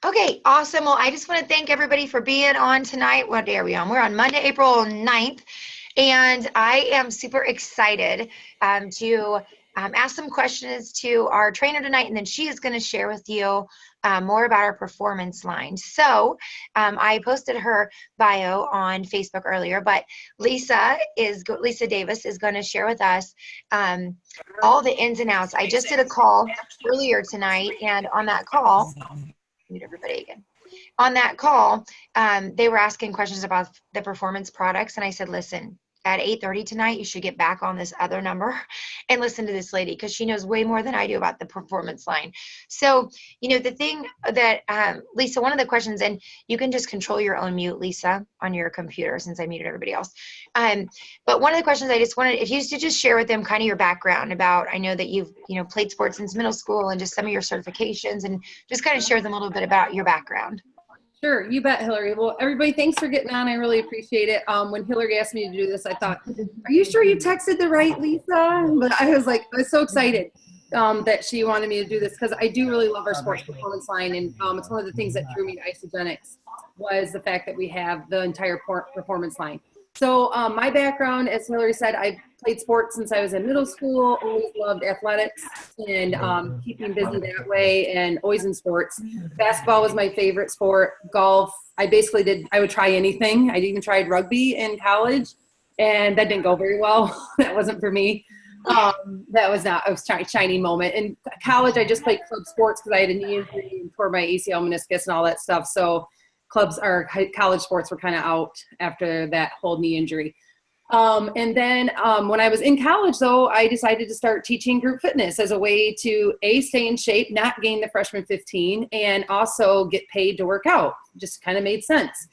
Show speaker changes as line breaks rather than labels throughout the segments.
Okay, awesome. Well, I just want to thank everybody for being on tonight. What day are we on? We're on Monday, April 9th. And I am super excited to ask some questions to our trainer tonight. And then she is going to share with you more about our performance line. So I posted her bio on Facebook earlier, but Lisa Davis is going to share with us all the ins and outs. I just did a call earlier tonight, and on that call, mute everybody again. On that call, they were asking questions about the performance products, and I said, listen, at 8:30 tonight, you should get back on this other number and listen to this lady, because she knows way more than I do about the performance line. So, the thing that, Lisa, one of the questions, and you can just control your own mute, Lisa, on your computer, since I muted everybody else. But one of the questions I just wanted, if you used to just share with them kind of your background about, I know that you've, played sports since middle school, and just some of your certifications, and just kind of share with them a little bit about your background.
Sure, you bet, Hilary. Well, everybody, thanks for getting on. I really appreciate it. When Hilary asked me to do this, I thought, are you sure you texted the right Lisa? But I was so excited that she wanted me to do this, because I do really love our sports performance line. And it's one of the things that drew me to Isogenics was the fact that we have the entire performance line. So my background, as Hilary said, I played sports since I was in middle school, always loved athletics and keeping busy that way, and always in sports. Basketball was my favorite sport. Golf, I would try anything. I even tried rugby in college, and that didn't go very well. That wasn't for me. That was not a shiny moment. In college, I just played club sports because I had a knee injury and tore my ACL, meniscus, and all that stuff. So college sports were kind of out after that whole knee injury. And then when I was in college, though, I decided to start teaching group fitness as a way to stay in shape, not gain the freshman 15, and also get paid to work out. Just kind of made sense.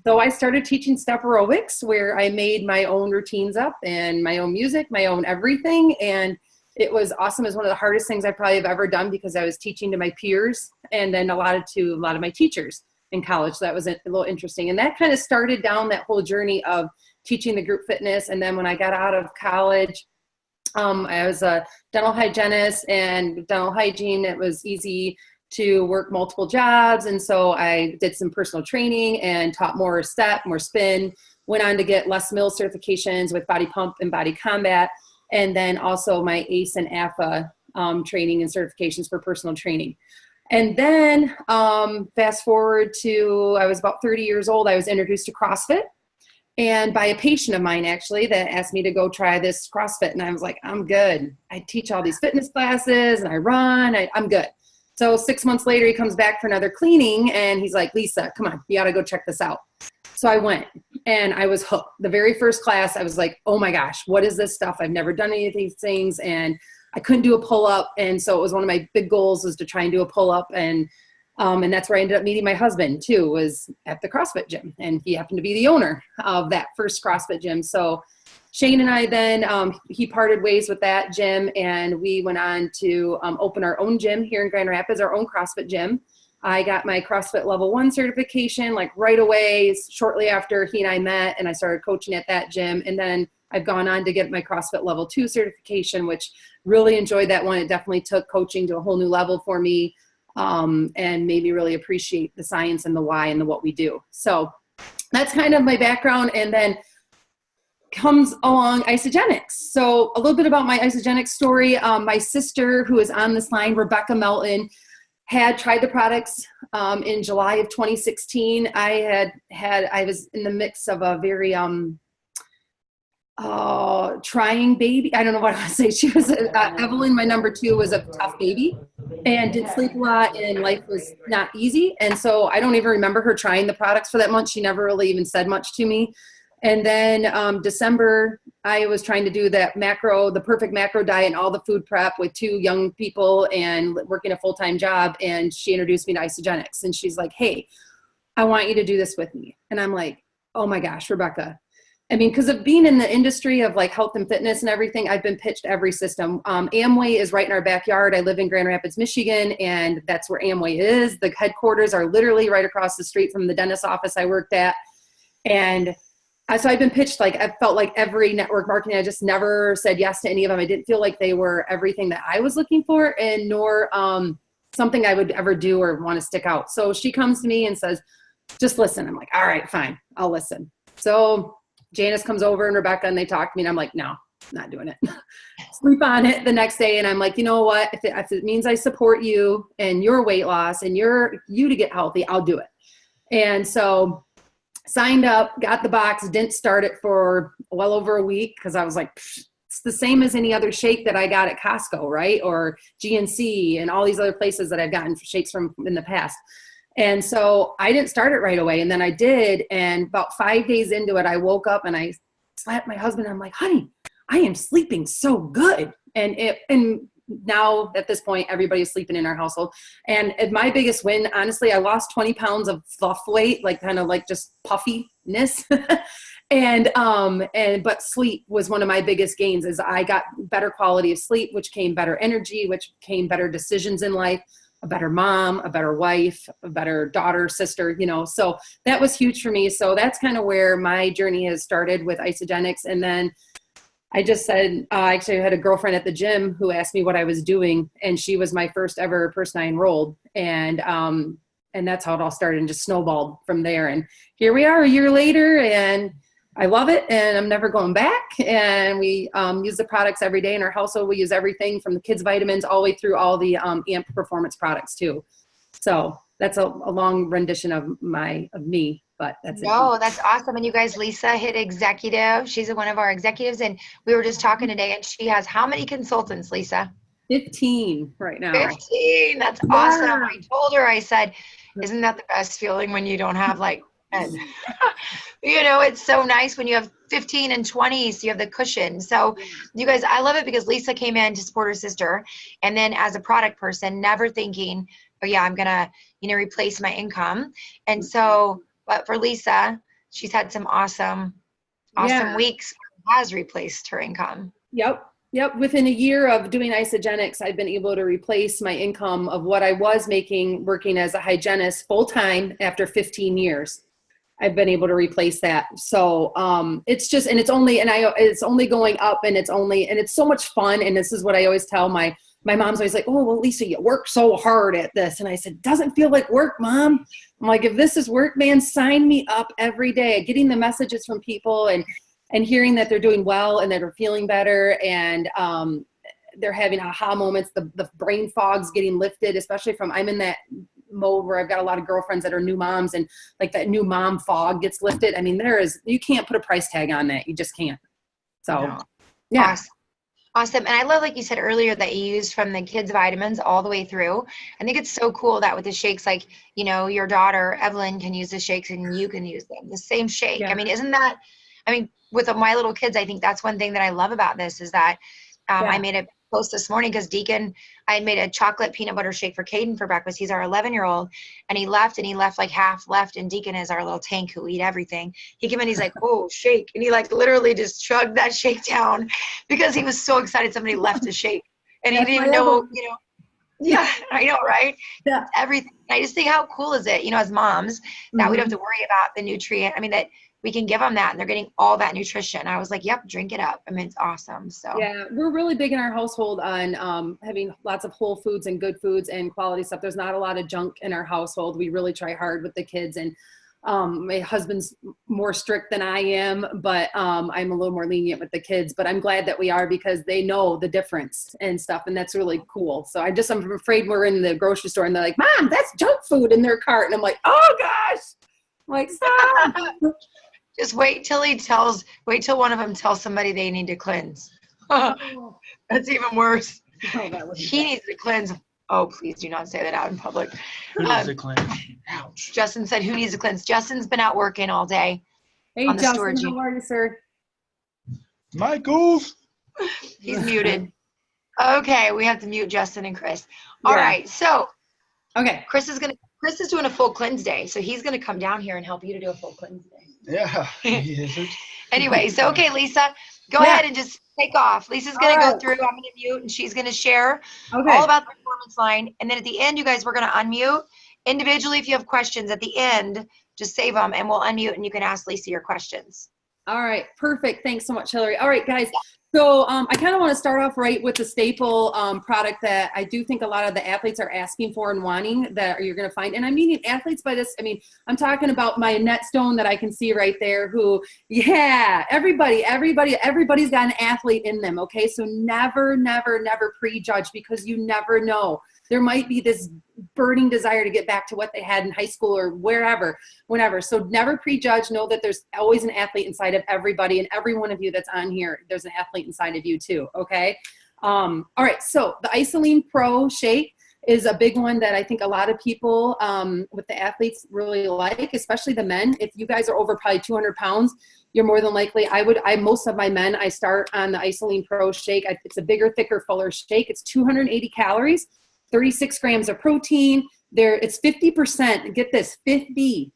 So I started teaching step aerobics, where I made my own routines up and my own music, my own everything. And it was awesome. It was one of the hardest things I probably have ever done, because I was teaching to my peers and then a lot of my teachers in college. So that was a little interesting. And that kind of started down that whole journey of teaching the group fitness. And then when I got out of college, I was a dental hygienist, and dental hygiene, it was easy to work multiple jobs. And so I did some personal training and taught more step, more spin, went on to get Les Mills certifications with body pump and body combat. And then also my ACE and AFA training and certifications for personal training. And then fast forward to, I was about 30 years old, I was introduced to CrossFit, and by a patient of mine, actually, that asked me to go try this CrossFit. And I was like, I'm good. I teach all these fitness classes and I run, I'm good. So 6 months later, he comes back for another cleaning, and he's like, Lisa, come on, you gotta go check this out. So I went, and I was hooked. The very first class, I was like, oh my gosh, what is this stuff? I've never done any of these things. And I couldn't do a pull-up, and so it was one of my big goals was to try and do a pull-up, and that's where I ended up meeting my husband too, was at the CrossFit gym, and he happened to be the owner of that first CrossFit gym. So Shane and I then, he parted ways with that gym, and we went on to open our own gym here in Grand Rapids, our own CrossFit gym. I got my CrossFit Level 1 certification like right away, shortly after he and I met, and I started coaching at that gym. And then I've gone on to get my CrossFit Level 2 certification, which really enjoyed that one. It definitely took coaching to a whole new level for me, and made me really appreciate the science and the why and the what we do. So that's kind of my background. And then comes along Isogenics. So a little bit about my Isogenics story. My sister, who is on this line, Rebecca Melton, had tried the products in July of 2016. I was in the mix of a very trying baby. I don't know what I want to say. She was Evelyn, my number 2, was a tough baby and didn't sleep a lot, and life was not easy. And so I don't even remember her trying the products for that month. She never really even said much to me. And then December, I was trying to do the perfect macro diet and all the food prep with 2 young people and working a full-time job. And she introduced me to Isogenics, and she's like, hey, I want you to do this with me. And I'm like, oh my gosh, Rebecca. I mean, because of being in the industry of like health and fitness and everything, I've been pitched every system. Amway is right in our backyard. I live in Grand Rapids, Michigan, and that's where Amway is. The headquarters are literally right across the street from the dentist office I worked at. And so I've been pitched, like, I felt like every network marketing. I just never said yes to any of them. I didn't feel like they were everything that I was looking for, and nor something I would ever do or want to stick out. So she comes to me and says, just listen. I'm like, all right, fine, I'll listen. So Janice comes over and Rebecca, and they talk to me, and I'm like, no, not doing it. Sleep on it the next day. And I'm like, you know what? If it means I support you and your weight loss and you to get healthy, I'll do it. And so signed up, got the box, didn't start it for well over a week because I was like, it's the same as any other shake that I got at Costco, right? Or GNC and all these other places that I've gotten shakes from in the past. And so I didn't start it right away. And then I did. And about 5 days into it, I woke up and I slapped my husband. I'm like, honey, I am sleeping so good. And now at this point, everybody's sleeping in our household. And my biggest win, honestly, I lost 20 pounds of fluff weight, like kind of like just puffiness. But sleep was one of my biggest gains. Is I got better quality of sleep, which came better energy, which came better decisions in life, a better mom, a better wife, a better daughter, sister, so that was huge for me. So that's kind of where my journey has started with Isagenix. And then I just said, actually I had a girlfriend at the gym who asked me what I was doing, and she was my first ever person I enrolled. And that's how it all started, and just snowballed from there. And here we are a year later, and I love it, and I'm never going back. And we use the products every day in our household. We use everything from the kids' vitamins all the way through all the AMP performance products too. So that's a long rendition of me, but that's
No, that's awesome. And you guys, Lisa hit executive. She's one of our executives, and we were just talking today, and she has how many consultants, Lisa?
15 right now.
15. That's awesome. I told her, I said, isn't that the best feeling when you don't have like 10? It's so nice when you have 15 and 20, so you have the cushion. So you guys, I love it because Lisa came in to support her sister, and then as a product person, never thinking, oh yeah, I'm gonna replace my income. And so, but for Lisa, she's had some awesome weeks where it has replaced her income.
Yep. Within a year of doing Isagenix, I've been able to replace my income of what I was making working as a hygienist full time after 15 years. I've been able to replace that. So it's only going up, and it's so much fun. And this is what I always tell my mom's always like, oh, well, Lisa, you work so hard at this. And I said, doesn't feel like work, Mom. I'm like, if this is work, man, sign me up every day. Getting the messages from people and hearing that they're doing well and that they're feeling better, and they're having aha moments, the brain fog's getting lifted, especially I'm in that mode where I've got a lot of girlfriends that are new moms, and like that new mom fog gets lifted. I mean, you can't put a price tag on that. You just can't. So
no.
Yeah.
Awesome. And I love, like you said earlier, that you used from the kids' vitamins all the way through. I think it's so cool that with the shakes, like, your daughter, Evelyn, can use the shakes and you can use them. The same shake. Yeah. I mean, with my little kids, I think that's one thing that I love about this is that I made a post this morning because Deacon, I had made a chocolate peanut butter shake for Caden for breakfast. He's our 11-year-old, and he left like half left. And Deacon is our little tank who eat everything. He came in, he's like, "Oh, shake." And he like literally just chugged that shake down because he was so excited somebody left a shake. And he didn't even know, yeah, I know, right?
Yeah.
Everything. I just think, how cool is it, as moms, that we don't have to worry about the nutrient. I mean, that we can give them that and they're getting all that nutrition. I was like, yep, drink it up. I mean, it's awesome. So
yeah, we're really big in our household on having lots of whole foods and good foods and quality stuff. There's not a lot of junk in our household. We really try hard with the kids, and my husband's more strict than I am, but I'm a little more lenient with the kids, but I'm glad that we are because they know the difference and stuff. And that's really cool. So I'm afraid we're in the grocery store and they're like, "Mom, that's junk food in their cart." And I'm like, oh gosh, I'm like, stop.
Just wait till one of them tells somebody they need to cleanse. That's even worse.
Oh,
he needs to cleanse. Oh, please do not say that out in public.
Who needs to cleanse? Ouch.
Justin said, who needs to cleanse? Justin's been out working all day.
Hey,
on the
Justin,
storage
how are you, sir?
Michaels.
He's muted. Okay, we have to mute Justin and Chris. All right, so
okay,
Chris is doing a full cleanse day, so he's gonna come down here and help you to do a full cleanse day.
Yeah.
Anyway, so okay, Lisa, go ahead and just take off. Lisa's gonna go through. I'm gonna mute, and she's gonna share all about the performance line. And then at the end, you guys, we're gonna unmute individually. If you have questions at the end, just save them, and we'll unmute, and you can ask Lisa your questions.
All right, perfect. Thanks so much, Hilary. All right, guys. So I kind of want to start off right with the staple product that I do think a lot of the athletes are asking for and wanting that you're going to find. And I'm meaning athletes by this. I mean, I'm talking about my Annette Stone that I can see right there who, yeah, everybody's got an athlete in them. Okay. So never prejudge, because you never know. There might be this burning desire to get back to what they had in high school or wherever, whenever. So never prejudge. Know that there's always an athlete inside of everybody, and every one of you that's on here, there's an athlete inside of you too. Okay. All right. So the Isoline Pro Shake is a big one that I think a lot of people with the athletes really like, especially the men. If you guys are over probably 200 pounds, you're more than likely, most of my men, I start on the Isoline Pro Shake. It's a bigger, thicker, fuller shake. It's 280 calories. 36 grams of protein. It's 50%, get this, 50%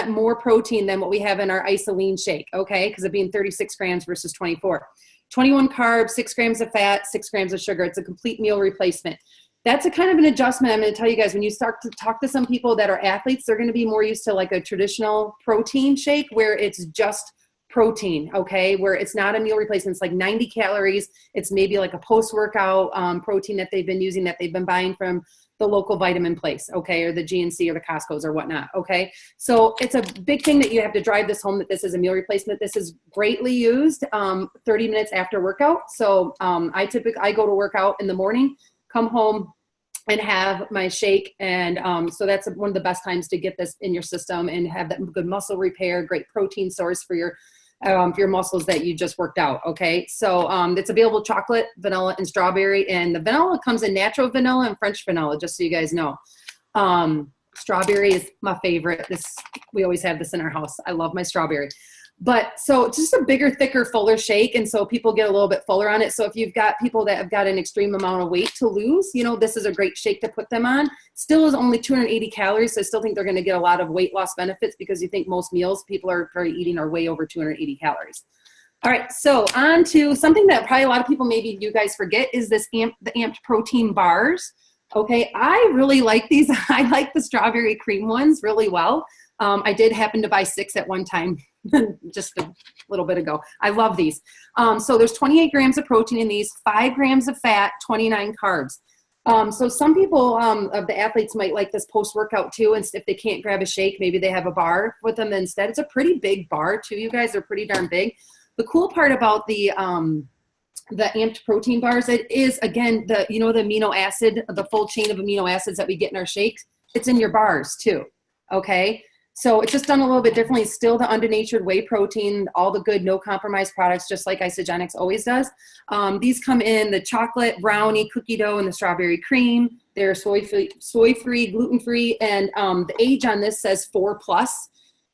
more protein than what we have in our Isoline shake, okay? Because of being 36 grams versus 24. 21 carbs, 6 grams of fat, 6 grams of sugar. It's a complete meal replacement. That's a kind of an adjustment. I'm going to tell you guys, when you start to talk to some people that are athletes, they're going to be more used to like a traditional protein shake where it's just protein, okay, where it's not a meal replacement. It's like 90 calories. It's maybe like a post-workout protein that they've been using, that they've been buying from the local vitamin place, okay, or the GNC or the Costco's or whatnot, okay? So it's a big thing that you have to drive this home, that this is a meal replacement. This is greatly used 30 minutes after workout. So I go to work out in the morning, come home, and have my shake. And so that's one of the best times to get this in your system and have that good muscle repair, great protein source for your muscles that you just worked out. Okay. So it's available chocolate, vanilla, and strawberry. And the vanilla comes in natural vanilla and French vanilla, just so you guys know. Strawberry is my favorite. We always have this in our house. I love my strawberry. But so it's just a bigger, thicker, fuller shake. And so people get a little bit fuller on it. So if you've got people that have got an extreme amount of weight to lose, this is a great shake to put them on. Still is only 280 calories. So I still think they're going to get a lot of weight loss benefits, because you think most meals people are eating are way over 280 calories. All right. So on to something that probably a lot of people, maybe you guys forget, is the amped protein bars. Okay. I really like these. I like the strawberry cream ones really well. I did happen to buy 6 at one time just a little bit ago. I love these. So there's 28 grams of protein in these, 5 grams of fat, 29 carbs. So some people of the athletes might like this post-workout too. And if they can't grab a shake, maybe they have a bar with them instead. It's a pretty big bar too, you guys. They're pretty darn big. The cool part about the amped protein bars, it is, again, the amino acid, the full chain of amino acids that we get in our shakes. It's in your bars too. Okay. So it's just done a little bit differently. Still the unddenatured whey protein, all the good, no compromise products, just like Isagenix always does. These come in the chocolate, brownie, cookie dough, and the strawberry cream. They're soy-free, gluten-free, and the age on this says 4+.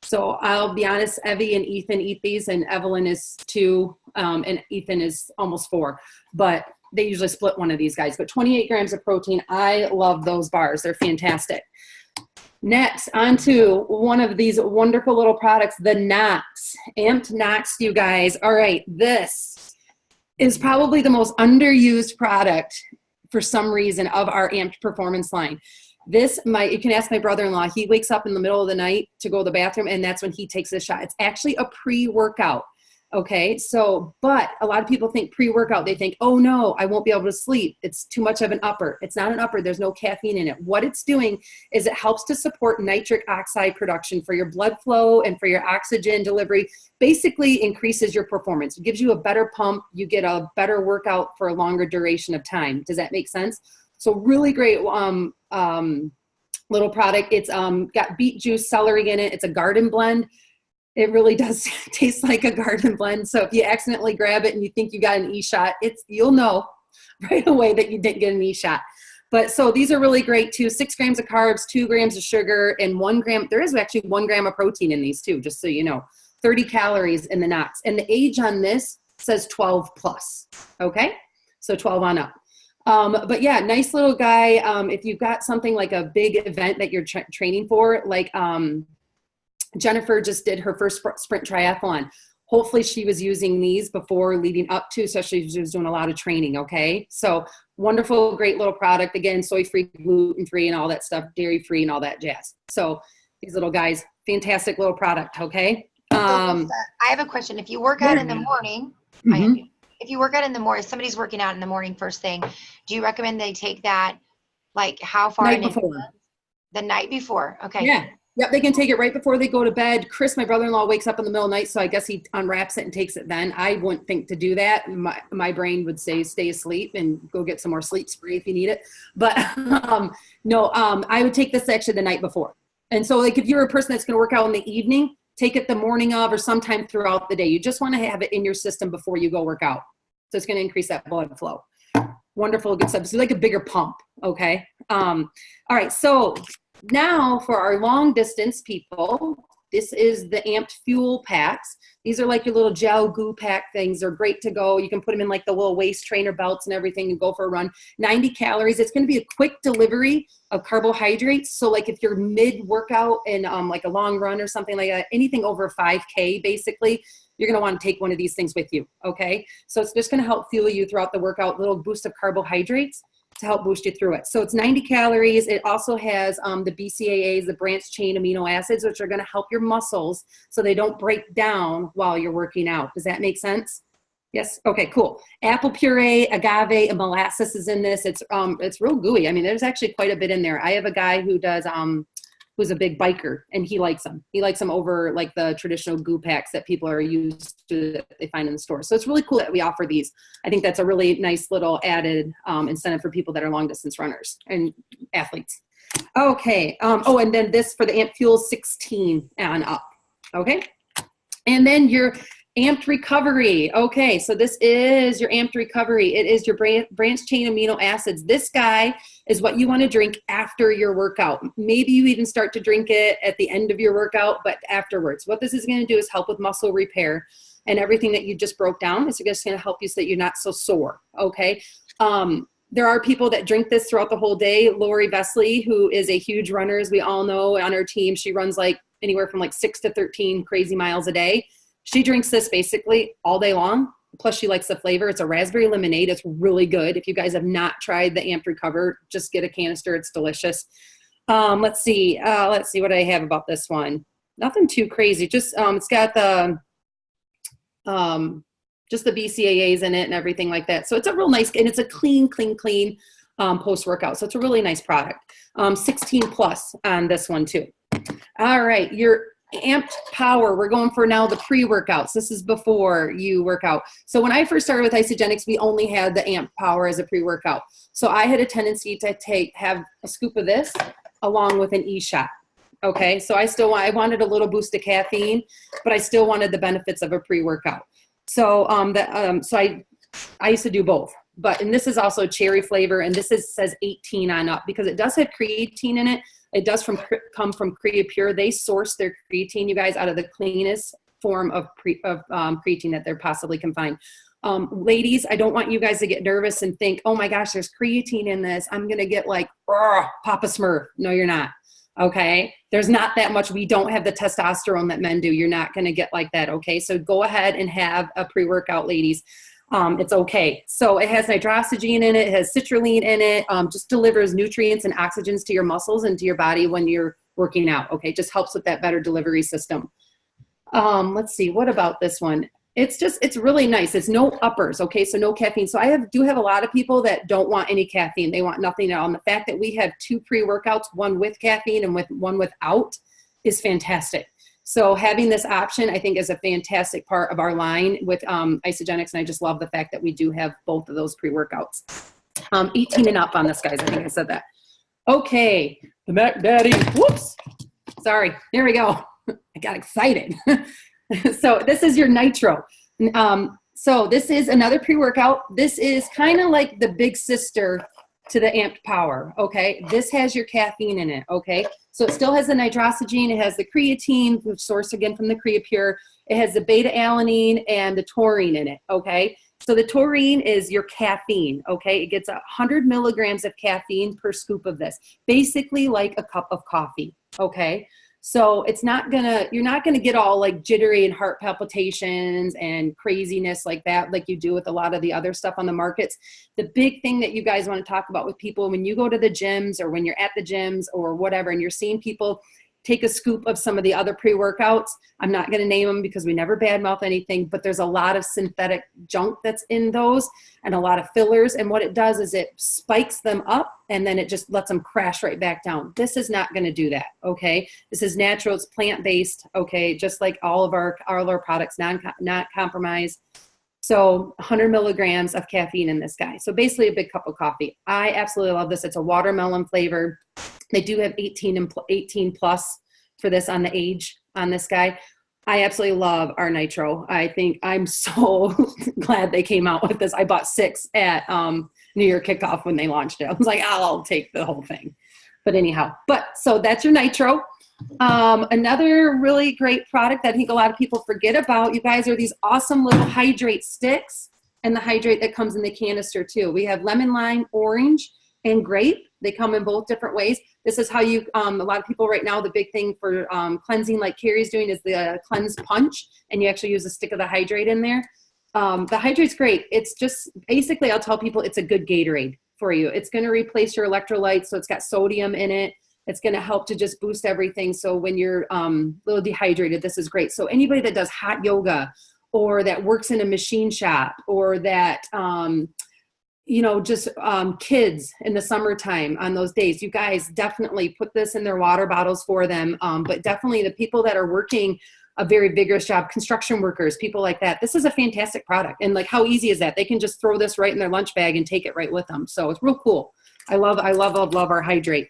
So I'll be honest, Evie and Ethan eat these, and Evelyn is 2, and Ethan is almost 4. But they usually split one of these guys. But 28 grams of protein, I love those bars. They're fantastic. Next, onto one of these wonderful little products, the Knox, Amped Knox, you guys. All right, this is probably the most underused product for some reason of our Amped Performance line. You can ask my brother-in-law. He wakes up in the middle of the night to go to the bathroom, and that's when he takes a shot. It's actually a pre-workout. Okay, but a lot of people think pre-workout, they think, oh no, I won't be able to sleep. It's too much of an upper. It's not an upper. There's no caffeine in it. What it's doing is it helps to support nitric oxide production for your blood flow and for your oxygen delivery. Basically increases your performance. It gives you a better pump. You get a better workout for a longer duration of time. Does that make sense? So really great little product. It's got beet juice, celery in it. It's a garden blend. It really does taste like a garden blend. So if you accidentally grab it and you think you got an E-shot, you'll know right away that you didn't get an E-shot. But so these are really great too. 6 grams of carbs, 2 grams of sugar, and 1 gram. There is actually 1 gram of protein in these too, just so you know. 30 calories in the Knox. And the age on this says 12+. Okay, so 12 on up. But yeah, nice little guy. If you've got something like a big event that you're training for, like Jennifer just did her first sprint triathlon. Hopefully she was using these before leading up to, so she was doing a lot of training. Okay. So wonderful, great little product. Again, soy-free, gluten-free, and all that stuff, dairy-free and all that jazz. So these little guys, fantastic little product. Okay.
I have a question. If you work out in the morning, if you work out in the morning, if somebody's working out in the morning first thing, do you recommend they take that, like how far
Night
in
before.
advance? The night before. Okay.
Yeah. Yep, they can take it right before they go to bed. Chris, my brother-in-law, wakes up in the middle of the night, so I guess he unwraps it and takes it then. I wouldn't think to do that. My brain would say stay asleep and go get some more sleep spray if you need it. But no, I would take this actually the night before. And so like if you're a person that's going to work out in the evening, take it the morning of or sometime throughout the day. You just want to have it in your system before you go work out. So it's going to increase that blood flow. Wonderful, good stuff. It's like a bigger pump, okay? All right, so now for our long distance people, this is the Amped Fuel packs. These are like your little gel goo pack things. They're great to go. You can put them in like the little waist trainer belts and everything and go for a run. 90 calories. It's going to be a quick delivery of carbohydrates. So like if you're mid-workout and like a long run or something like that, anything over 5K basically, you're going to want to take one of these things with you, okay? So it's just going to help fuel you throughout the workout, little boost of carbohydrates to help boost you through it. So it's 90 calories. It also has the BCAAs, the branched chain amino acids, which are going to help your muscles so they don't break down while you're working out. Does that make sense? Yes? Okay, cool. Apple puree, agave, and molasses is in this. It's real gooey. I mean, there's actually quite a bit in there. I have a guy who does who's a big biker, and he likes them. He likes them over like the traditional goo packs that people are used to that they find in the store. So it's really cool that we offer these. I think that's a really nice little added incentive for people that are long distance runners and athletes. Okay. Oh, and then this for the Amp Fuel 16 and up. Okay. And then your Amped Recovery. Okay, so this is your Amped Recovery. It is your branched chain amino acids. This guy is what you want to drink after your workout. Maybe you even start to drink it at the end of your workout, but afterwards. What this is going to do is help with muscle repair and everything that you just broke down. It's just going to help you so that you're not so sore, okay? There are people that drink this throughout the whole day. Lori Vesley, who is a huge runner, as we all know, on our team, she runs like anywhere from like 6 to 13 crazy miles a day. She drinks this basically all day long. Plus she likes the flavor. It's a raspberry lemonade. It's really good. If you guys have not tried the Amped Recover, just get a canister. It's delicious. Let's see what I have about this one. Nothing too crazy. Just it's got the just the BCAAs in it and everything like that. So it's a real nice, and it's a clean post-workout. So it's a really nice product. 16 plus on this one too. All right, your Amped Power. We're going for now the pre-workouts. This is before you work out. So when I first started with Isogenics, we only had the Amped Power as a pre-workout. So I had a tendency to have a scoop of this along with an e-shot. Okay, so I wanted a little boost of caffeine, but I still wanted the benefits of a pre-workout. So I used to do both. And this is also cherry flavor, and this says 18 on up because it does have creatine in it. It does come from Creapure. They source their creatine, you guys, out of the cleanest form of creatine that they possibly can find. Ladies, I don't want you guys to get nervous and think, oh my gosh, there's creatine in this. I'm going to get like, Papa Smurf. No, you're not. Okay. There's not that much. We don't have the testosterone that men do. You're not going to get like that. Okay. So go ahead and have a pre-workout, ladies. It's okay. So it has nitrosamine in it. It has citrulline in it. Just delivers nutrients and oxygens to your muscles and to your body when you're working out. Okay. Just helps with that better delivery system. Let's see. What about this one? It's really nice. It's no uppers. Okay. So no caffeine. So I do have a lot of people that don't want any caffeine. They want nothing at all. And the fact that we have 2 pre-workouts, one with caffeine and one without, is fantastic. So having this option, I think, is a fantastic part of our line with Isogenics, and I just love the fact that we do have both of those pre-workouts. 18 and up on this, guys. I think I said that. Okay, the Mac Daddy. Whoops. Sorry. There we go. I got excited. So this is your Nitro. So this is another pre-workout. This is kind of like the big sister to the Amped Power, okay? This has your caffeine in it, okay? So it still has the nitrosamine, it has the creatine, which sourced again from the Creapure. It has the beta-alanine and the taurine in it, okay? So the taurine is your caffeine, okay? It gets 100 milligrams of caffeine per scoop of this, basically like a cup of coffee, okay? So you're not gonna get all like jittery and heart palpitations and craziness like that, like you do with a lot of the other stuff on the markets. The big thing that you guys want to talk about with people when you go to the gyms or when you're at the gyms or whatever, and you're seeing people take a scoop of some of the other pre-workouts. I'm not going to name them because we never badmouth anything, but there's a lot of synthetic junk that's in those and a lot of fillers. And what it does is it spikes them up and then it just lets them crash right back down. This is not going to do that. Okay. This is natural. It's plant-based. Okay. Just like all of our products, not compromised. So 100 milligrams of caffeine in this guy. So basically a big cup of coffee. I absolutely love this. It's a watermelon flavor. They do have 18 plus for this on the age on this guy. I absolutely love our Nitro. I think I'm so glad they came out with this. I bought 6 at New Year kickoff when they launched it. I was like, I'll take the whole thing. But anyhow, so that's your Nitro. Another really great product that I think a lot of people forget about, you guys, are these awesome little hydrate sticks and the hydrate that comes in the canister too. We have lemon, lime, orange, and grape. They come in both different ways. This is how you, a lot of people right now, the big thing for cleansing like Carrie's doing is the cleanse punch, and you actually use a stick of the hydrate in there. The hydrate's great. It's just, basically I'll tell people it's a good Gatorade for you. It's gonna replace your electrolytes, so it's got sodium in it. It's going to help to just boost everything. So when you're a little dehydrated, this is great. So anybody that does hot yoga or that works in a machine shop or that, just kids in the summertime on those days, you guys definitely put this in their water bottles for them. But definitely the people that are working a very vigorous job, construction workers, people like that, this is a fantastic product. And like, how easy is that? They can just throw this right in their lunch bag and take it right with them. So it's real cool. I love our hydrate.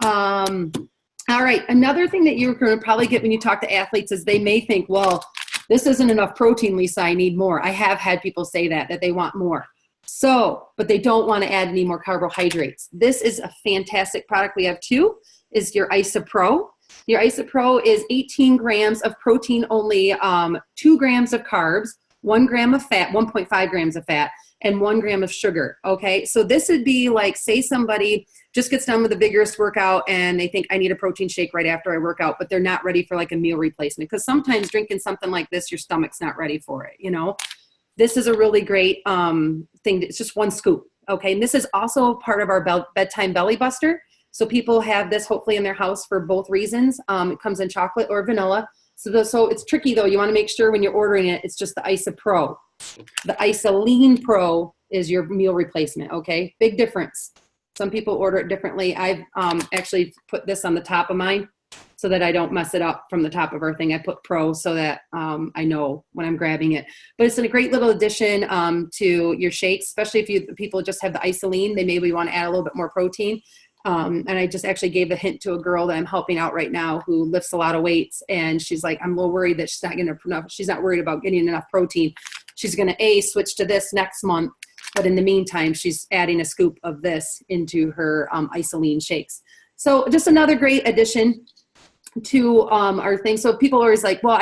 All right. Another thing that you're going to probably get when you talk to athletes is they may think, well, this isn't enough protein, Lisa, I need more. I have had people say that they want more. So, but they don't want to add any more carbohydrates. This is a fantastic product. We have 2, is your IsaPro. Your IsaPro is 18 grams of protein only, 2 grams of carbs, 1 gram of fat, 1.5 grams of fat, and 1 gram of sugar. Okay. So this would be like, say somebody just gets done with a vigorous workout and they think I need a protein shake right after I work out, but they're not ready for like a meal replacement. Because sometimes drinking something like this, your stomach's not ready for it. This is a really great thing. It's just 1 scoop. Okay. And this is also part of our bedtime belly buster. So people have this hopefully in their house for both reasons. It comes in chocolate or vanilla. So it's tricky though. You want to make sure when you're ordering it, it's just the IsaPro. The Isoline Pro is your meal replacement. Okay. Big difference. Some people order it differently. I've actually put this on the top of mine so that I don't mess it up from the top of everything. I put Pro so that I know when I'm grabbing it. But it's a great little addition to your shakes, especially if people just have the Isoline. They maybe want to add a little bit more protein. And I just actually gave the hint to a girl that I'm helping out right now who lifts a lot of weights. And she's like, I'm a little worried that she's not worried about getting enough protein. She's going to switch to this next month. But in the meantime, she's adding a scoop of this into her Isoline shakes. So just another great addition to our thing. So people are always like, well,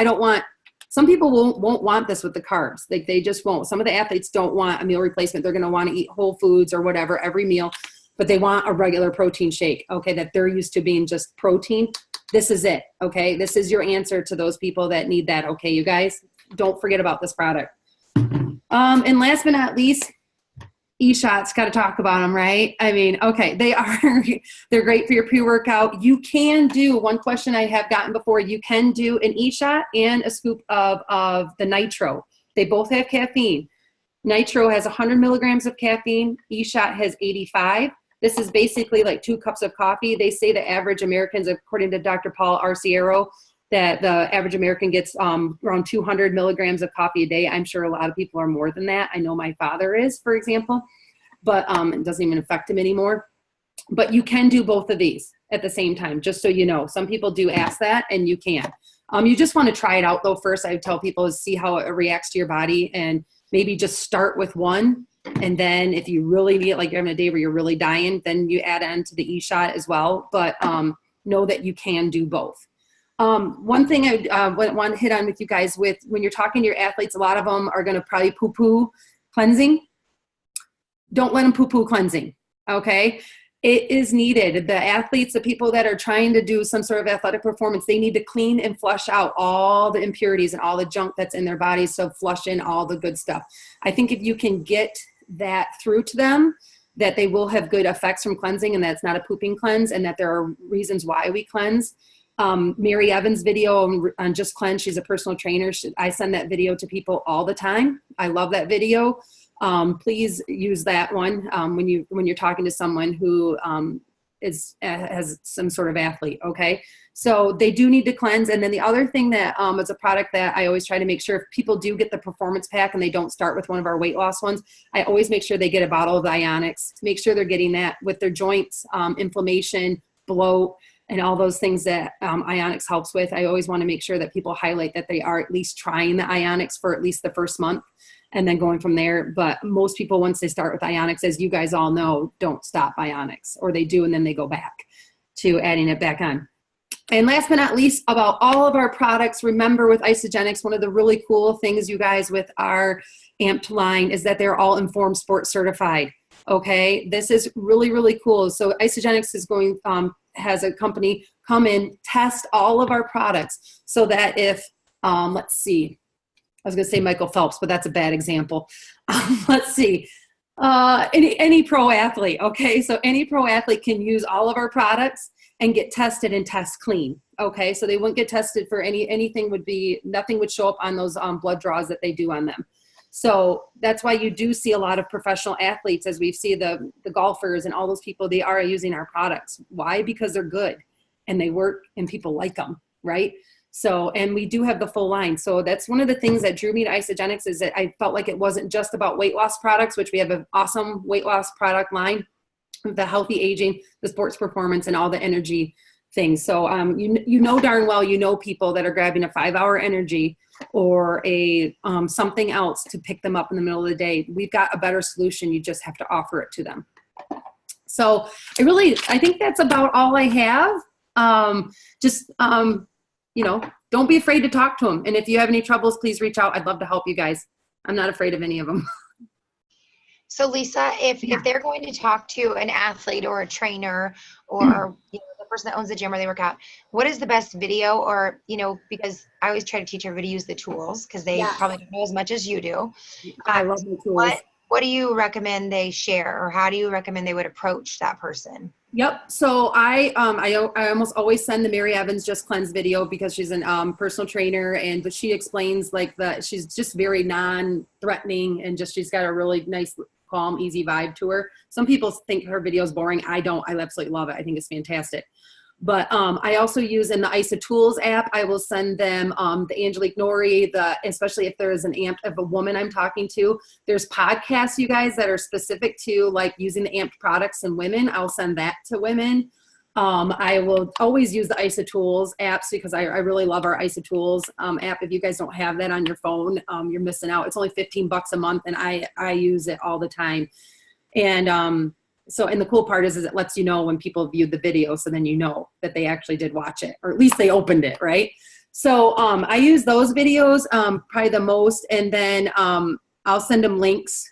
some people won't want this with the carbs. They just won't. Some of the athletes don't want a meal replacement. They're going to want to eat whole foods or whatever every meal, but they want a regular protein shake, okay, that they're used to being just protein. This is it, okay? This is your answer to those people that need that, okay, you guys? Don't forget about this product. And last but not least, E-shots, got to talk about them, right? I mean, okay, they're great for your pre-workout. You can do, one question I have gotten before, you can do an E-shot and a scoop of the Nitro. They both have caffeine. Nitro has 100 milligrams of caffeine. E-shot has 85. This is basically like 2 cups of coffee. They say the average Americans, according to Dr. Paul Arciero, that the average American gets around 200 milligrams of coffee a day. I'm sure a lot of people are more than that. I know my father is, for example, but it doesn't even affect him anymore. But you can do both of these at the same time, just so you know. Some people do ask that, and you can. You just want to try it out, though, first. I tell people is see how it reacts to your body, and maybe just start with one. And then if you really need it, like you're having a day where you're really dying, then you add on to the E-shot as well. But know that you can do both. One thing I want to hit on with you guys with when you're talking to your athletes, a lot of them are going to probably poo-poo cleansing. Don't let them poo-poo cleansing, okay? It is needed. The athletes, the people that are trying to do some sort of athletic performance, they need to clean and flush out all the impurities and all the junk that's in their bodies, so flush in all the good stuff. I think if you can get that through to them, that they will have good effects from cleansing, and that's not a pooping cleanse, and that there are reasons why we cleanse. Mary Evans' video on Just Cleanse. She's a personal trainer. I send that video to people all the time. I love that video. Please use that one when you're talking to someone who has some sort of athlete. Okay, so they do need to cleanse. And then the other thing that is a product that I always try to make sure, if people do get the performance pack and they don't start with one of our weight loss ones, I always make sure they get a bottle of Ionics to make sure they're getting that with their joints, inflammation, bloat, and all those things that Ionics helps with. I always want to make sure that people highlight that they are at least trying the Ionics for at least the first month and then going from there. But most people, once they start with Ionics, as you guys all know, don't stop Ionics, or they do and then they go back to adding it back on. And last but not least, about all of our products, remember with Isagenix, one of the really cool things, you guys, with our Amped line is that they're all Informed Sport certified. Okay, this is really, really cool. So Isagenix is going, has a company come in, test all of our products so that if, let's see, I was going to say Michael Phelps, but that's a bad example. Let's see, any pro athlete. Okay, so any pro athlete can use all of our products and get tested and test clean. Okay, so they wouldn't get tested for anything would be, nothing would show up on those blood draws that they do on them. So that's why you do see a lot of professional athletes, as we see the golfers and all those people, they are using our products. Why? Because they're good and they work and people like them, right? So, and we do have the full line. So that's one of the things that drew me to Isagenix, is that I felt like it wasn't just about weight loss products, which we have an awesome weight loss product line, the healthy aging, the sports performance, and all the energy things. So you know darn well, you know people that are grabbing a 5-hour energy or a something else to pick them up in the middle of the day. We've got a better solution. You just have to offer it to them. So I think that's about all I have. You know, don't be afraid to talk to them. And if you have any troubles, please reach out. I'd love to help you guys. I'm not afraid of any of them.
So Lisa, if they're going to talk to an athlete or a trainer or the person that owns the gym where they work out, what is the best video? Or, because I always try to teach everybody to use the tools, because they probably don't know as much as you do.
I love the tools.
What do you recommend they share, or how do you recommend they would approach that person?
Yep. So I almost always send the Mary Evans Just Cleanse video, because she's a personal trainer, and she explains she's just very non-threatening, and she's got a really nice, calm, easy vibe to her. Some people think her video is boring. I don't. I absolutely love it. I think it's fantastic. But I also use in the IsaTools app, I will send them the Angelique Nori, especially if there is an amp of a woman I'm talking to. There's podcasts, you guys, that are specific to like using the amped products in women. I'll send that to women. I will always use the IsaTools apps, because I really love our IsaTools app. If you guys don't have that on your phone, you're missing out. It's only $15 a month, and I use it all the time. And and the cool part is it lets you know when people viewed the video, so then you know that they actually did watch it, or at least they opened it, right? So I use those videos probably the most, and then I'll send them links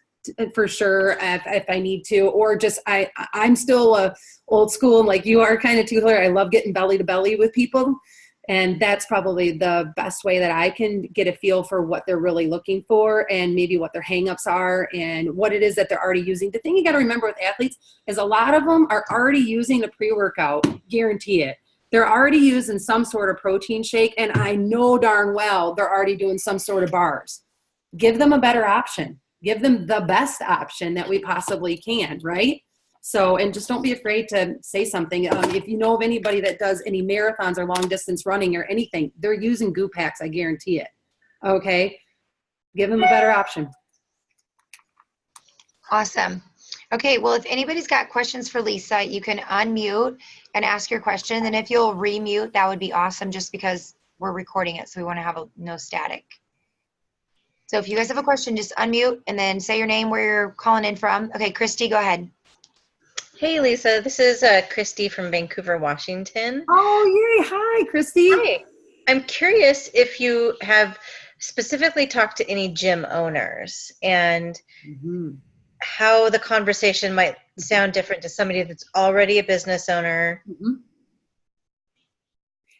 for sure if I need to, or just I'm still old school, and like you are kind of too, Hilari. I love getting belly to belly with people. And that's probably the best way that I can get a feel for what they're really looking for, and maybe what their hangups are and what it is that they're already using. The thing you got to remember with athletes is a lot of them are already using a pre-workout, guarantee it. They're already using some sort of protein shake, and I know darn well they're already doing some sort of bars. Give them a better option. Give them the best option that we possibly can, right? So, and just don't be afraid to say something. If you know of anybody that does any marathons or long distance running or anything, they're using goo packs, I guarantee it. Okay? Give them a better option.
Awesome. Okay, well, if anybody's got questions for Lisa, you can unmute and ask your question. And if you'll remute, that would be awesome, just because we're recording it, so we want to have no static. So if you guys have a question, just unmute and then say your name, where you're calling in from. Okay, Christy, go ahead.
Hey, Lisa. This is Christy from Vancouver, Washington.
Oh, yay. Hi, Christy.
Hi. I'm curious if you have specifically talked to any gym owners, and how the conversation might sound different to somebody that's already a business owner.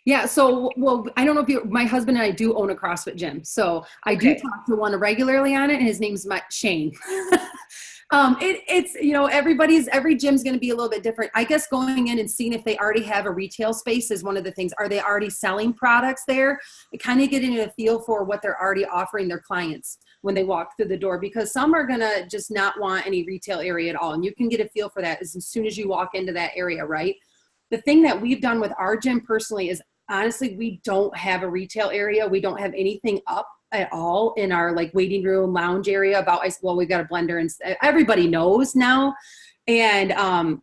Yeah. So, well, I don't know if my husband and I do own a CrossFit gym. So I do talk to one regularly on it, and his name's Shane. It's, every gym's going to be a little bit different. I guess going in and seeing if they already have a retail space is one of the things. Are they already selling products there? Kind of getting a feel for what they're already offering their clients when they walk through the door, because some are going to just not want any retail area at all. And you can get a feel for that as soon as you walk into that area, right? The thing that we've done with our gym personally is, honestly, we don't have a retail area. We don't have anything up at all in our like waiting room lounge area well, we've got a blender and everybody knows now. And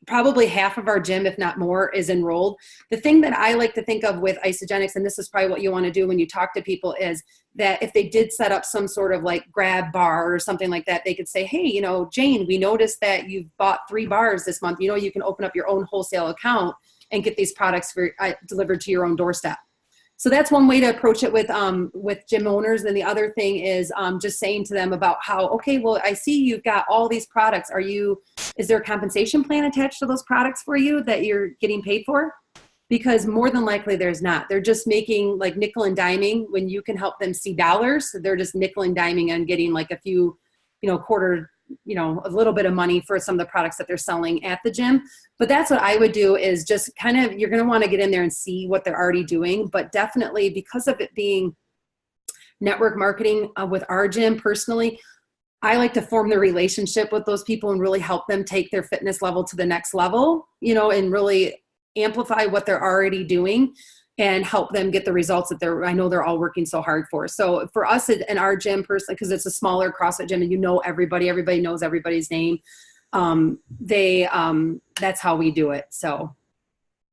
probably half of our gym, if not more, is enrolled. The thing that I like to think of with Isagenix, and this is probably what you want to do when you talk to people, is that if they did set up some sort of like grab bar or something like that, they could say, hey, Jane, we noticed that you've bought 3 bars this month. You can open up your own wholesale account and get these products delivered to your own doorstep. So that's one way to approach it with gym owners. And the other thing is just saying to them about how, okay, well, I see you've got all these products. Is there a compensation plan attached to those products for you that you're getting paid for? Because more than likely there's not. They're just making like nickel and diming when you can help them see dollars. So they're just nickel and diming and getting like a few, quarter, a little bit of money for some of the products that they're selling at the gym. But that's what I would do, is just kind of, you're going to want to get in there and see what they're already doing. But definitely, because of it being network marketing with our gym personally, I like to form the relationship with those people and really help them take their fitness level to the next level, and really amplify what they're already doing and help them get the results that I know they're all working so hard for. So for us in our gym personally, because it's a smaller CrossFit gym and everybody knows everybody's name. That's how we do it. So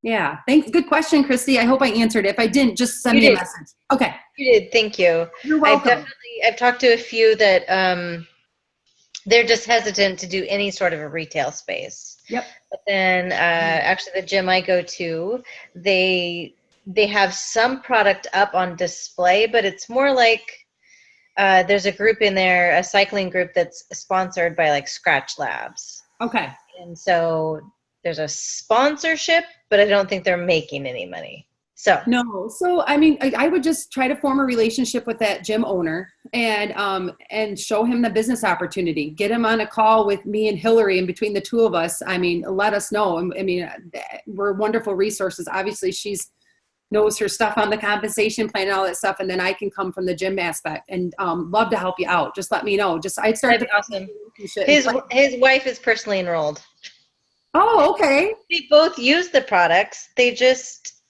yeah, thanks. Good question, Christy. I hope I answered it. If I didn't, just send me a message. Okay.
You did. Thank you.
You're welcome.
I've talked to a few that they're just hesitant to do any sort of a retail space.
Yep.
But then actually the gym I go to, they have some product up on display, but it's more like there's a group in there, a cycling group that's sponsored by like Scratch Labs.
Okay.
And so there's a sponsorship, but I don't think they're making any money.
No. So, I mean, I would just try to form a relationship with that gym owner and show him the business opportunity. Get him on a call with me and Hilary, and between the two of us, I mean, let us know. I mean, we're wonderful resources. Obviously, she's knows her stuff on the compensation plan and all that stuff. And then I can come from the gym aspect and love to help you out. Just let me know. I'd start.
That'd be awesome. His wife is personally enrolled.
Oh, okay.
They both use the products. They just,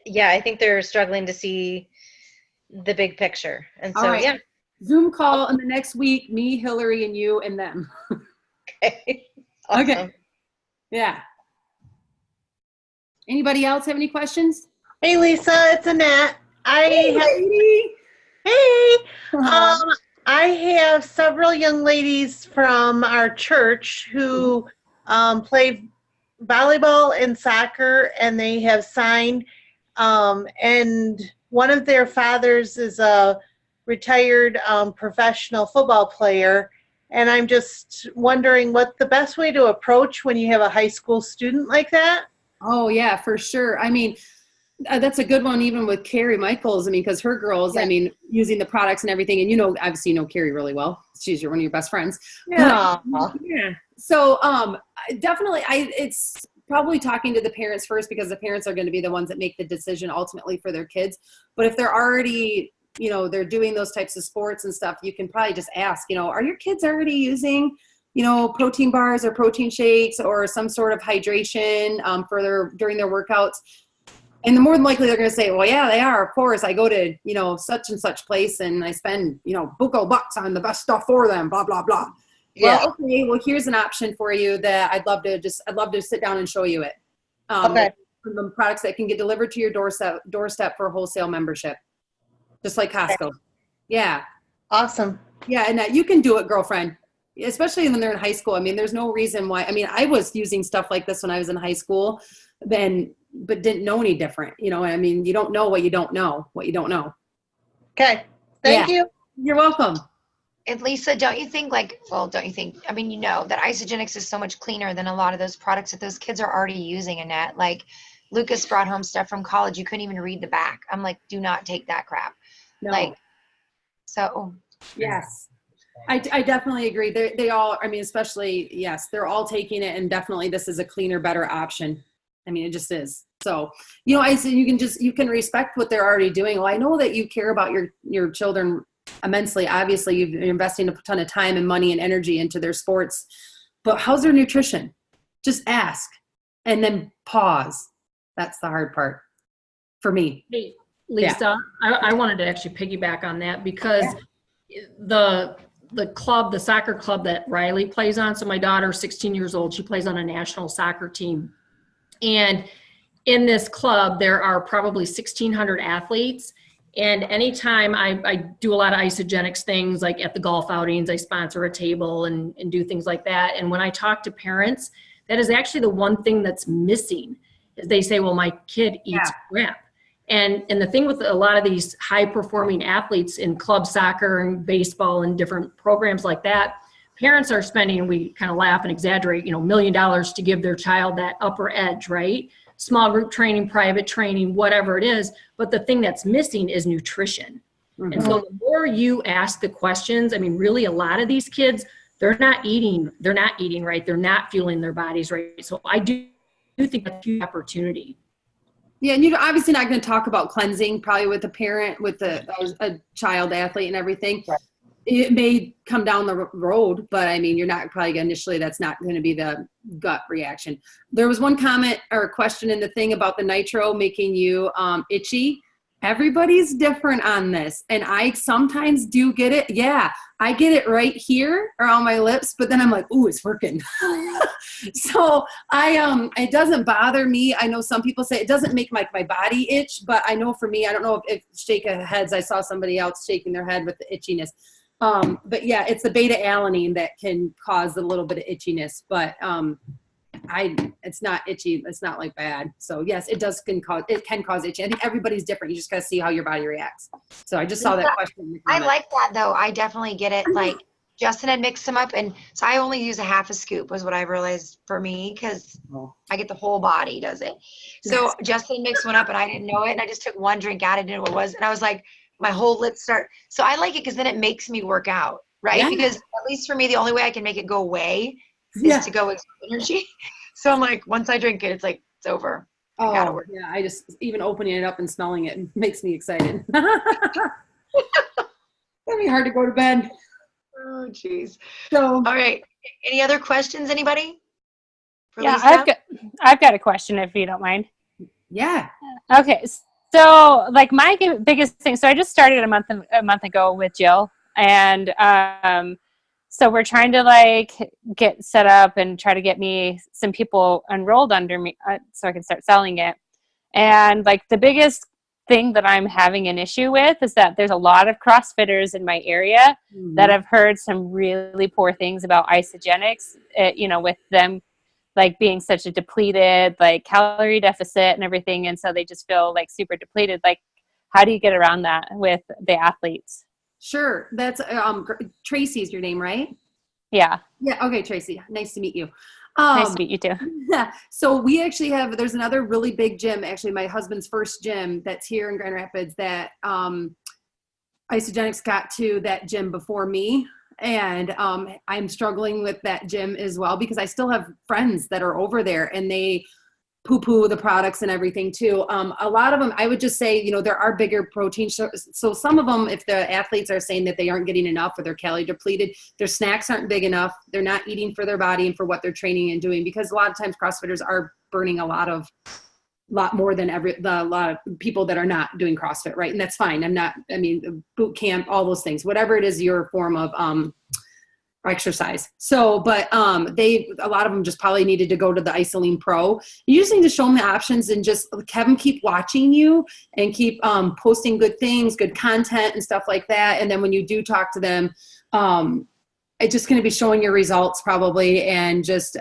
yeah, I think they're struggling to see the big picture. And so,
right.
Yeah.
Zoom call in the next week, me, Hilary, and you, and them.
Okay. Awesome.
Okay. Yeah. Anybody else have any questions?
Hey, Lisa, it's Annette.
Hey.
I have several young ladies from our church who play volleyball and soccer, and they have signed. And one of their fathers is a retired professional football player. And I'm just wondering what the best way to approach when you have a high school student like that.
Oh, yeah, for sure. I mean, that's a good one, even with Carrie Michaels. I mean, because her girls,
Yeah.
I mean, using the products and everything. And, obviously, you know Carrie really well. She's one of your best friends.
Yeah.
Yeah. So definitely, it's probably talking to the parents first, because the parents are going to be the ones that make the decision ultimately for their kids. But if they're already, they're doing those types of sports and stuff, you can probably just ask, are your kids already using protein bars or protein shakes or some sort of hydration during their workouts? And the more than likely they're going to say, well, yeah, they are. Of course, I go to, such and such place and I spend, buco bucks on the best stuff for them, blah, blah, blah.
Yeah.
Well, okay, well, here's an option for you that I'd love to sit down and show you it.
Okay.
The products that can get delivered to your doorstep for a wholesale membership, just like Costco.
Okay.
Yeah.
Awesome.
Yeah. And you can do it, girlfriend. Especially when they're in high school. I mean, there's no reason why. I mean, I was using stuff like this when I was in high school, but didn't know any different. I mean, you don't know what you don't know.
Okay. Thank you.
You're welcome.
And Lisa, don't you think I mean, that Isagenix is so much cleaner than a lot of those products that those kids are already using, Annette. Like, Lucas brought home stuff from college. You couldn't even read the back. I'm like, do not take that crap.
No.
Like, so.
Yes. I definitely agree. They all, I mean, especially, yes, they're all taking it, and definitely this is a cleaner, better option. I mean, it just is. So, you know, I said you can respect what they're already doing. Well, I know that you care about your children immensely. Obviously, you're investing a ton of time and money and energy into their sports, but how's their nutrition? Just ask and then pause. That's the hard part for me.
Hey, Lisa, yeah. I wanted to actually piggyback on that because the club, the soccer club that Riley plays on. So my daughter's 16 years old. She plays on a national soccer team. And in this club, there are probably 1,600 athletes. And anytime I do a lot of isogenics things, like at the golf outings, I sponsor a table and do things like that. And when I talk to parents, that is actually the one thing that's missing. Is they say, well, my kid eats crap. And the thing with a lot of these high performing athletes in club soccer and baseball and different programs like that, parents are spending, and we kind of laugh and exaggerate, $1 million to give their child that upper edge, right? Small group training, private training, whatever it is. But the thing that's missing is nutrition. Mm-hmm. And so the more you ask the questions, I mean, really a lot of these kids, they're not eating right. They're not fueling their bodies right. So I do think that's a huge opportunity.
Yeah, and you're obviously not going to talk about cleansing probably with a parent, with a child athlete and everything. Right. It may come down the road, but I mean, you're not probably initially, that's not going to be the gut reaction. There was one comment or question in the thing about the nitro making you itchy. Everybody's different on this. And I sometimes do get it. Yeah, I get it right here around my lips, but then I'm like, ooh, it's working. So it doesn't bother me. I know some people say it doesn't make my body itch, but I know for me, I don't know if shake of heads, I saw somebody else shaking their head with the itchiness. But yeah, it's the beta alanine that can cause a little bit of itchiness, but it's not itchy. It's not like bad. So yes, it can cause itchy. I think everybody's different. You just got to see how your body reacts. So I just saw that question.
I like that though. I definitely get it. Like Justin had mixed them up, and so I only use a half a scoop was what I realized for me, because I get the whole body does it. So Justin mixed one up and I didn't know it, and I just took one drink out. I didn't know what it was, and I was like, my whole lips start. So I like it because then it makes me work out, right? Yeah. Because at least for me, the only way I can make it go away is to go with energy. So I'm like, once I drink it, it's like, it's over.
Oh, yeah. I just, even opening it up and smelling it makes me excited. That'd be hard to go to bed.
Oh, geez.
So,
all right. Any other questions, anybody?
Yeah, Lisa? I've got a question if you don't mind.
Yeah.
Okay. So like my biggest thing, so I just started a month ago with Jill, and so we're trying to like get set up and try to get me some people enrolled under me so I can start selling it. And like the biggest thing that I'm having an issue with is that there's a lot of CrossFitters in my area that have heard some really poor things about isogenics, with them like being such a depleted, like calorie deficit and everything. And so they just feel like super depleted. Like, how do you get around that with the athletes?
Sure. That's Tracy's your name, right?
Yeah.
Yeah. Okay, Tracy. Nice to meet you.
Nice to meet you too.
Yeah. So we actually there's another really big gym, actually my husband's first gym that's here in Grand Rapids that Isogenics got to that gym before me. And I'm struggling with that gym as well because I still have friends that are over there and they poo-poo the products and everything too. A lot of them, I would just say, there are bigger protein. So some of them, if the athletes are saying that they aren't getting enough or they're calorie depleted, their snacks aren't big enough. They're not eating for their body and for what they're training and doing, because a lot of times CrossFitters are burning a lot more than a lot of people that are not doing CrossFit, right? And that's fine. Boot camp, all those things, whatever it is, your form of exercise. So, but a lot of them just probably needed to go to the Isoline Pro. You just need to show them the options and just have them keep watching you and keep posting good things, good content and stuff like that. And then when you do talk to them, it's just going to be showing your results probably, and just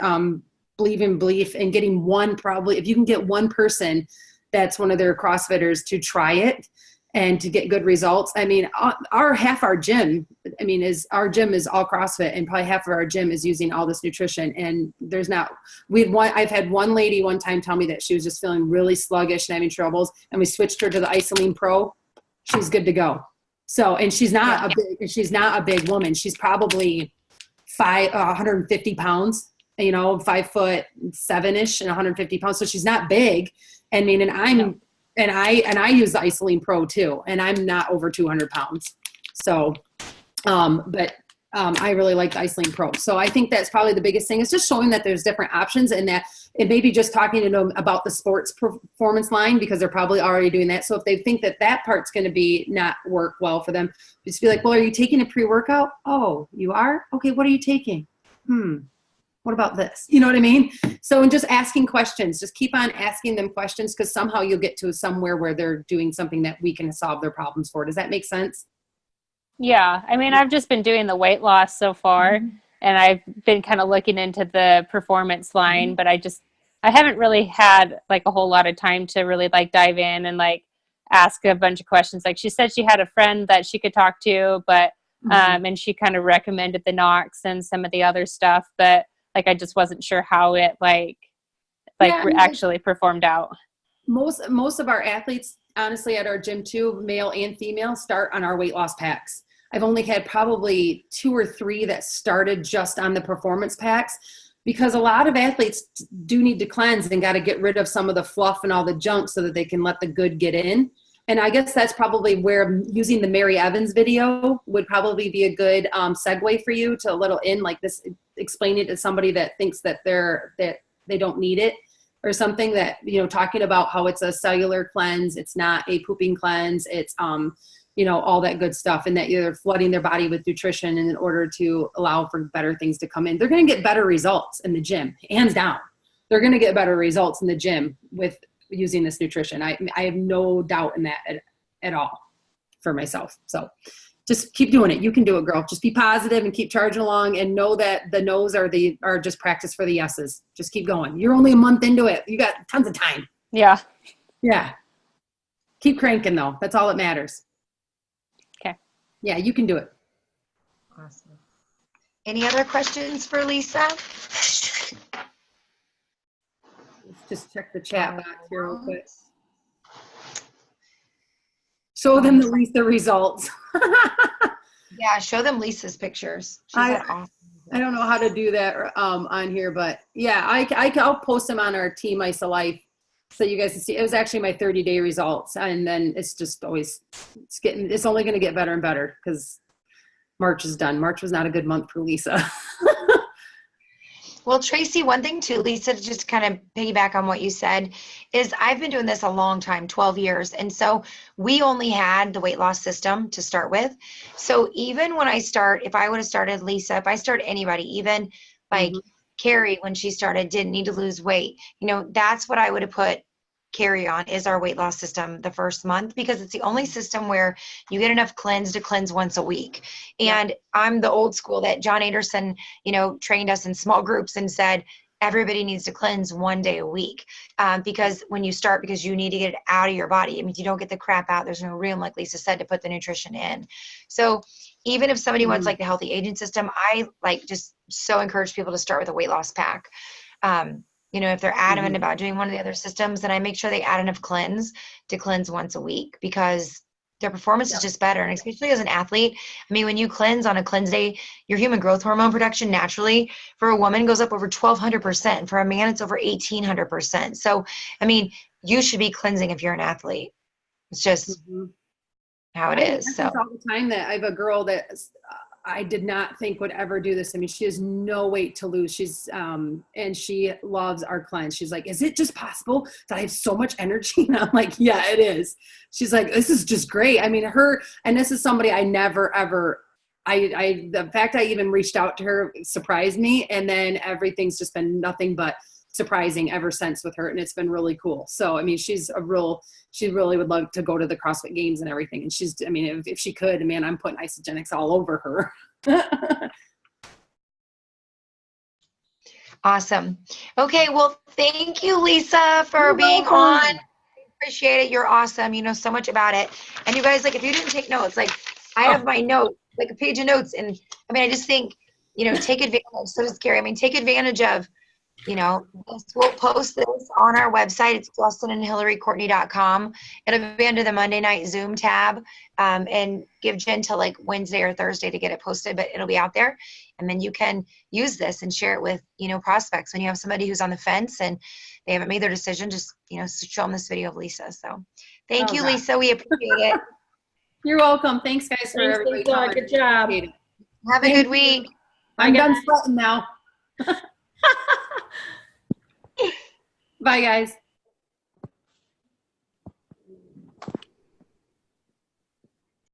believe in belief and getting one, probably if you can get one person that's one of their CrossFitters to try it and to get good results. I mean, half our gym, our gym is all CrossFit, and probably half of our gym is using all this nutrition. And I've had one lady one time tell me that she was just feeling really sluggish and having troubles, and we switched her to the Isolene Pro. She's good to go. So, and she's not a big woman. She's probably 150 pounds, 5'7" and 150 pounds. So she's not big. I mean, and I use the Isolene Pro too, and I'm not over 200 pounds. So, I really like the Isolene Pro. So I think that's probably the biggest thing, is just showing that there's different options, and that it may be just talking to them about the sports performance line, because they're probably already doing that. So if they think that part's going to be not work well for them, just be like, well, are you taking a pre-workout? Oh, you are? Okay. What are you taking? What about this? You know what I mean? So, and just asking questions, just keep on asking them questions, because somehow you'll get to somewhere where they're doing something that we can solve their problems for. Does that make sense?
Yeah. I mean, I've just been doing the weight loss so far, and I've been kind of looking into the performance line, but I haven't really had like a whole lot of time to really like dive in and like ask a bunch of questions. Like she said she had a friend that she could talk to, but, and she kind of recommended the Knox and some of the other stuff, but like, I just wasn't sure how it actually performed out.
Most of our athletes, honestly, at our gym too, male and female, start on our weight loss packs. I've only had probably 2 or 3 that started just on the performance packs, because a lot of athletes do need to cleanse and got to get rid of some of the fluff and all the junk so that they can let the good get in. And I guess that's probably where using the Mary Evans video would probably be a good segue for you to a little in like this, explain it to somebody that thinks that they don't need it or something, that, talking about how it's a cellular cleanse. It's not a pooping cleanse. It's, all that good stuff, and that you're flooding their body with nutrition in order to allow for better things to come in. They're going to get better results in the gym, hands down. They're going to get better results in the gym with using this nutrition. I have no doubt in that at all for myself. So just keep doing it. You can do it, girl. Just be positive and keep charging along, and know that the no's are just practice for the yeses. Just keep going. You're only a month into it. You got tons of time.
Yeah.
Yeah. Keep cranking though. That's all that matters.
Okay.
Yeah, you can do it.
Awesome. Any other questions for Lisa?
Let's just check the chat box here real quick. Show them the results.
Yeah, show them Lisa's pictures. She's awesome.
I don't know how to do that on here, but yeah, I'll post them on our Team Ice of Life so you guys can see. It was actually my 30-day results, and then it's just always it's only going to get better and better because March is done. March was not a good month for Lisa.
Well, Tracy, one thing too, Lisa, to just kind of piggyback on what you said, is I've been doing this a long time, 12 years. And so we only had the weight loss system to start with. So even when if I would have started Lisa, if I start anybody, even like Carrie, when she started, didn't need to lose weight, that's what I would have put Carrie on, is our weight loss system the first month, because it's the only system where you get enough cleanse to cleanse once a week. And I'm the old school that John Anderson, trained us in small groups and said, everybody needs to cleanse 1 day a week. Because when you start, because you need to get it out of your body. I mean, you don't get the crap out. There's no room, like Lisa said, to put the nutrition in. So even if somebody wants like the healthy aging system, I just so encourage people to start with a weight loss pack. If they're adamant about doing one of the other systems, then I make sure they add enough cleanse to cleanse once a week, because their performance is just better. And especially as an athlete, I mean, when you cleanse on a cleanse day, your human growth hormone production naturally for a woman goes up over 1,200%. For a man, it's over 1,800%. So, I mean, you should be cleansing if you're an athlete. It's just how it is. So
all the time that I have a girl that I did not think would ever do this. I mean, she has no weight to lose. She's, and she loves our cleanse. She's like, is it just possible that I have so much energy? And I'm like, yeah, it is. She's like, this is just great. I mean, and this is somebody I never, ever, the fact I even reached out to her surprised me. And then everything's just been nothing but surprising ever since with her. And it's been really cool. So, I mean, she really would love to go to the CrossFit Games and everything. And if she could, man, I'm putting Isogenics all over her.
Awesome. Okay. Well, thank you, Lisa, for being on. appreciate it. You're awesome. You know so much about it. And you guys, like, if you didn't take notes, like, I have my notes, like a page of notes. And I mean, I just think, you know, take advantage. So does Carrie. I mean, take advantage of, you know, we'll post this on our website. It's JustinandHillaryCourtney.com. It'll be under the Monday Night Zoom tab, and give Jen till like Wednesday or Thursday to get it posted, but it'll be out there. And then you can use this and share it with, you know, prospects. When you have somebody who's on the fence and they haven't made their decision, just, you know, show them this video of Lisa. So thank you, Lisa. We appreciate it.
You're welcome. Thanks, guys, for
Thanks,
everybody.
Lisa.
coming.
Good job.
Appreciate it.
Have a good week.
I'm done sweating now. Bye, guys.